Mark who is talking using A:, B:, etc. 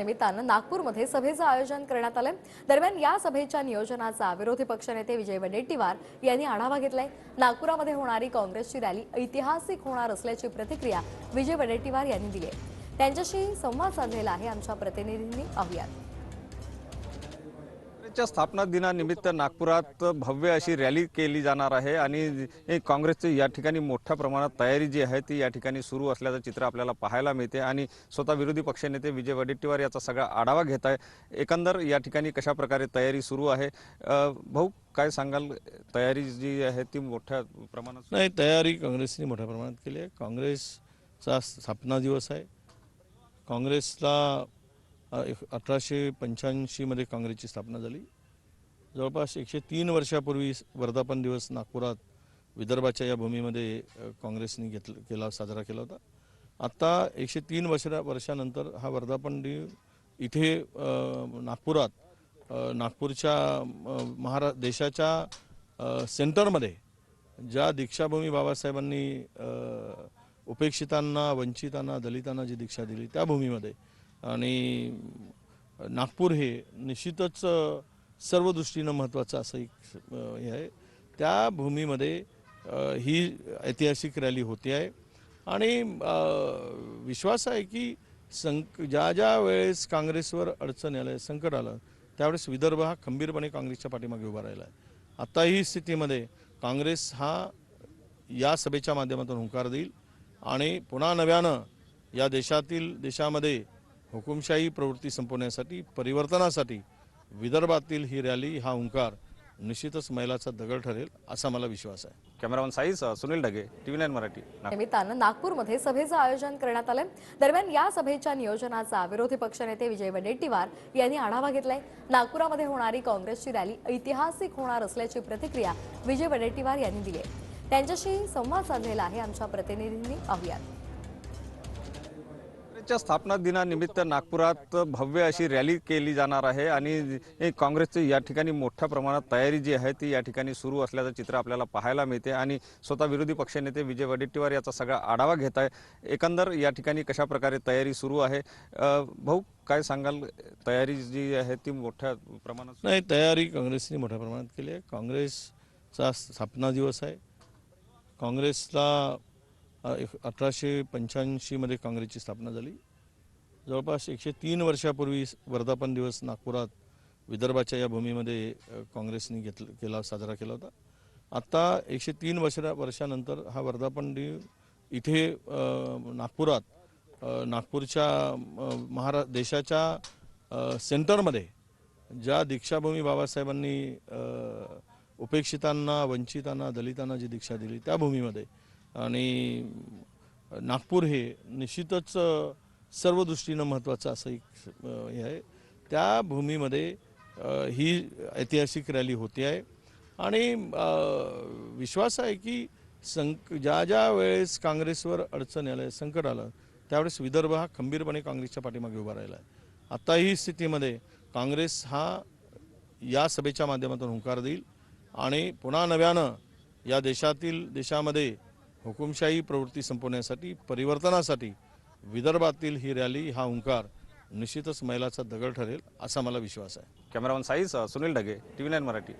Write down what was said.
A: निमित्तानं नागपूरमध्ये सभेचं आयोजन करण्यात आलंय। दरम्यान या सभेच्या नियोजनाचा विरोधी पक्षनेते विजय वडेट्टीवार यांनी आढावा घेतलाय। नागपुरामध्ये होणारी काँग्रेसची रॅली ऐतिहासिक होणार असल्याची प्रतिक्रिया विजय वडेट्टीवार यांनी दिली आहे। त्यांच्याशी संवाद साधलेला आहे आमच्या प्रतिनिधींनी। पाहूयात।
B: काँग्रेसच्या स्थापना दिनानिमित्त नागपुरात भव्य अशी रॅली केली जाणार आहे आणि काँग्रेसची या ठिकाणी मोठ्या प्रमाणात तयारी जी आहे ती या ठिकाणी सुरू असल्याचं चित्र आपल्याला पाहायला मिळते आणि स्वतः विरोधी पक्षनेते विजय वडेट्टीवार याचा सगळा आढावा घेत आहे। एकंदर या ठिकाणी कशा प्रकारे तयारी सुरू आहे, भाऊ काय सांगाल? तयारी जी आहे ती मोठ्या प्रमाणात
C: नाही, तयारी काँग्रेसने मोठ्या प्रमाणात केली आहे। काँग्रेसचा स्थापना दिवस आहे। काँग्रेसला 1885 मध्ये काँग्रेसची स्थापना झाली। जवळपास 103 वर्षापूर्वी वर्धापन दिवस नागपुरात विदर्भाच्या या भूमीमध्ये काँग्रेसने साजरा केला होता। आता 103 वर्षानंतर हा वर्धापन दिन इथे नागपुरात नागपूरच्या देशाच्या सेंटरमध्ये ज्या दीक्षाभूमी बाबासाहेबांनी उपेक्षितांना, वंचितांना, दलितांना जी दीक्षा दिली त्या भूमीमध्ये, आणि नागपूर हे निश्चितच सर्व दृष्टीनं महत्त्वाचं असं एक हे आहे। त्या भूमीमध्ये ही ऐतिहासिक रॅली होते आहे आणि विश्वास आहे की ज्या वेळेस काँग्रेसवर अडचण आलं, संकट आलं, त्यावेळेस विदर्भ हा खंबीरपणे काँग्रेसच्या पाठीमागे उभा राहिला आहे। आता ही स्थितीमध्ये काँग्रेस हा या सभेच्या माध्यमातून हुंकार देईल आणि पुन्हा नव्यानं या देशामध्ये हुकुमशाही प्रवृत्ती संपवण्यासाठी, परिवर्तनासाठी विदर्भातील ही रॅली, हा हुंकार निश्चितच मैलाचा दगड ठरेल असा मला विश्वास आहे।
B: कॅमेरामन साईसह सुनील ढगे, TV9 मराठी।
A: निमित्तानं नागपूरमध्ये सभेचं आयोजन करण्यात आलंय। दरम्यान या सभेच्या नियोजनाचा विरोधी पक्षनेते विजय वडेट्टीवार यांनी आढावा घेतलाय। नागपुरामध्ये होणारी काँग्रेसची रॅली ऐतिहासिक होणार असल्याची प्रतिक्रिया विजय वडेट्टीवार यांनी दिली आहे। त्यांच्याशी संवाद साधलेला आहे आमच्या प्रतिनिधींनी। पाहूयात।
B: काँग्रेसच्या स्थापना दिनानिमित्त नागपुरात भव्य अशी रॅली केली जाणार आहे आणि काँग्रेसची या ठिकाणी मोठ्या प्रमाणात तयारी जी आहे ती या ठिकाणी सुरू असल्याचं चित्र आपल्याला पाहायला मिळते आणि स्वतः विरोधी पक्षनेते विजय वडेट्टीवार याचा सगळा आढावा घेत आहे। एकंदर या ठिकाणी कशा प्रकारे तयारी सुरू आहे, भाऊ काय सांगाल? तयारी जी आहे ती मोठ्या प्रमाणात
C: नाही, तयारी काँग्रेसने मोठ्या प्रमाणात केली आहे। काँग्रेसचा स्थापना दिवस आहे। काँग्रेसला 1885 मध्ये काँग्रेसची स्थापना झाली। जवळपास 103 वर्षापूर्वी वर्धापन दिवस नागपुरात विदर्भाच्या या भूमीमध्ये काँग्रेसने साजरा केला होता। आता 103 वर्षानंतर हा वर्धापन दिन इथे नागपुरात नागपूरच्या देशाच्या सेंटरमध्ये ज्या दीक्षाभूमी बाबासाहेबांनी उपेक्षितांना, वंचितांना, दलितांना जी दीक्षा दिली त्या भूमीमध्ये, आणि नागपूर हे निश्चितच सर्व दृष्टीनं महत्त्वाचं असं एक हे आहे। त्या भूमीमध्ये ही ऐतिहासिक रॅली होते आहे आणि विश्वास आहे की ज्या वेळेस काँग्रेसवर अडचण आलं, संकट आलं, त्यावेळेस विदर्भ हा खंबीरपणे काँग्रेसच्या पाठीमागे उभा राहिला आहे। आता ही स्थितीमध्ये काँग्रेस हा या सभेच्या माध्यमातून हुंकार देईल आणि पुन्हा नव्यानं या देशामध्ये हुकुमशाही प्रवृत्ती संपवण्यासाठी, परिवर्तनासाठी विदर्भातील ही रॅली, हा हुंकार निश्चितच मैलाचा दगड ठरेल असा मला विश्वास आहे।
B: कॅमेरामन साईसह सुनील ढगे, TV9 मराठी।